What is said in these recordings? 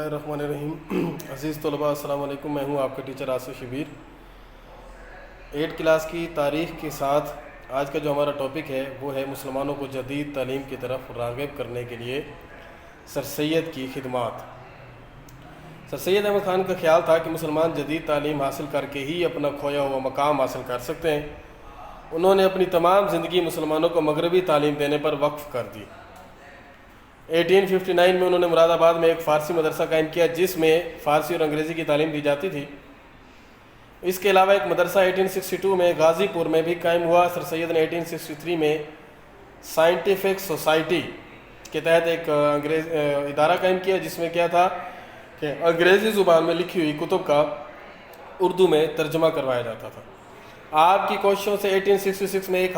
اللہ الرحمن الرحیم۔ عزیز طلباء السلام علیکم، میں ہوں آپ کا ٹیچر آصف شبیر۔ 8 کلاس کی تاریخ کے ساتھ آج کا جو ہمارا ٹاپک ہے وہ ہے مسلمانوں کو جدید تعلیم کی طرف راغب کرنے کے لیے سر سید کی خدمات۔ سر سید احمد خان کا خیال تھا کہ مسلمان جدید تعلیم حاصل کر کے ہی اپنا کھویا ہوا مقام حاصل کر سکتے ہیں۔ انہوں نے اپنی تمام زندگی مسلمانوں کو مغربی تعلیم دینے پر وقف کر دی۔ 1859 میں انہوں نے مراد آباد میں ایک فارسی مدرسہ قائم کیا جس میں فارسی اور انگریزی کی تعلیم دی جاتی تھی۔ اس کے علاوہ ایک مدرسہ 1862 میں غازی پور میں بھی قائم ہوا۔ سر سید نے 1863 میں سائنٹیفک سوسائٹی کے تحت ایک ادارہ قائم کیا جس میں کیا تھا کہ انگریزی زبان میں لکھی ہوئی کتب کا اردو میں ترجمہ کروایا جاتا تھا۔ آپ کی کوششوں سے 1866 میں ایک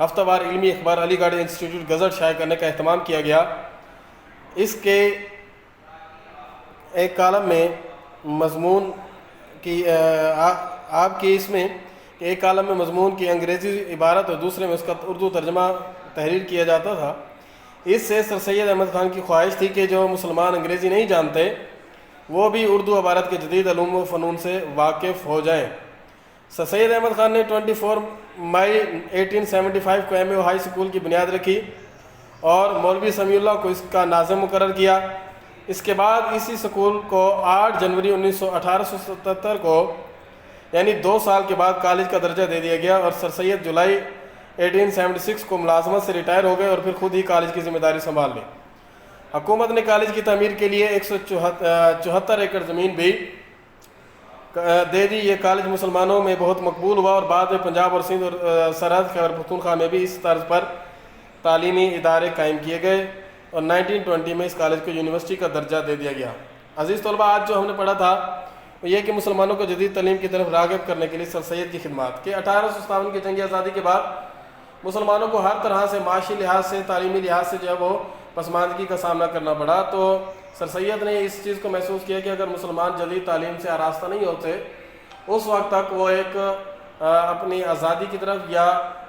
ہفتہ وار علمی اخبار علی گڑھ انسٹیٹیوٹ گزٹ شائع کرنے کا اہتمام کیا گیا۔ اس کے ایک کالم میں مضمون کی آپ کی اس میں ایک کالم میں مضمون کی انگریزی عبارت اور دوسرے میں اس کا اردو ترجمہ تحریر کیا جاتا تھا۔ اس سے سر سید احمد خان کی خواہش تھی کہ جو مسلمان انگریزی نہیں جانتے وہ بھی اردو عبارت کے جدید علوم و فنون سے واقف ہو جائیں۔ سر سید احمد خان نے 24 مئی 1875 کو ایم اے ہائی اسکول کی بنیاد رکھی اور مولوی سمیع اللہ کو اس کا ناظم مقرر کیا۔ اس کے بعد اسی اسکول کو 8 جنوری 1877 کو یعنی 2 سال کے بعد کالج کا درجہ دے دیا گیا اور سر سید جولائی 1876 کو ملازمت سے ریٹائر ہو گئے اور پھر خود ہی کالج کی ذمہ داری سنبھال لی۔ حکومت نے کالج کی تعمیر کے لیے 174 ایکڑ زمین بھی دے دی۔ یہ کالج مسلمانوں میں بہت مقبول ہوا اور بعد میں پنجاب اور سندھ اور سرحد خیبر پختونخوا میں بھی اس طرز پر تعلیمی ادارے قائم کیے گئے اور 1920 میں اس کالج کو یونیورسٹی کا درجہ دے دیا گیا۔ عزیز طلباء، آج جو ہم نے پڑھا تھا وہ یہ کہ مسلمانوں کو جدید تعلیم کی طرف راغب کرنے کے لیے سر سید کی خدمات کہ 1857 کی جنگ آزادی کے بعد مسلمانوں کو ہر طرح سے معاشی لحاظ سے تعلیمی لحاظ سے جو ہے وہ پسماندگی کا سامنا کرنا پڑا، تو سر سید نے اس چیز کو محسوس کیا کہ اگر مسلمان جدید تعلیم سے آراستہ نہیں ہوتے اس وقت تک وہ ایک اپنی آزادی کی طرف یا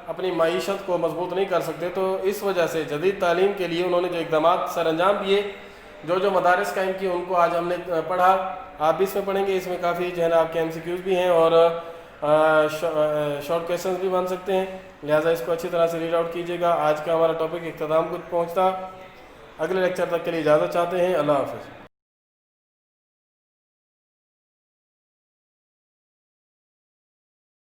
اپنی معیشت کو مضبوط نہیں کر سکتے۔ تو اس وجہ سے جدید تعلیم کے لیے انہوں نے جو اقدامات سر انجام دیے، جو مدارس قائم کیے، ان کو آج ہم نے پڑھا۔ آپ بھی اس میں پڑھیں گے، اس میں کافی جو ہے نا آپ کے MCQs بھی ہیں اور شارٹ کویشچنز بھی بن سکتے ہیں، لہٰذا اس کو اچھی طرح سے ریڈ آؤٹ کیجیے گا۔ آج کا ہمارا ٹاپک اختتام کو پہنچتا، اگلے لیکچر تک کے لیے اجازت چاہتے ہیں۔ اللہ حافظ۔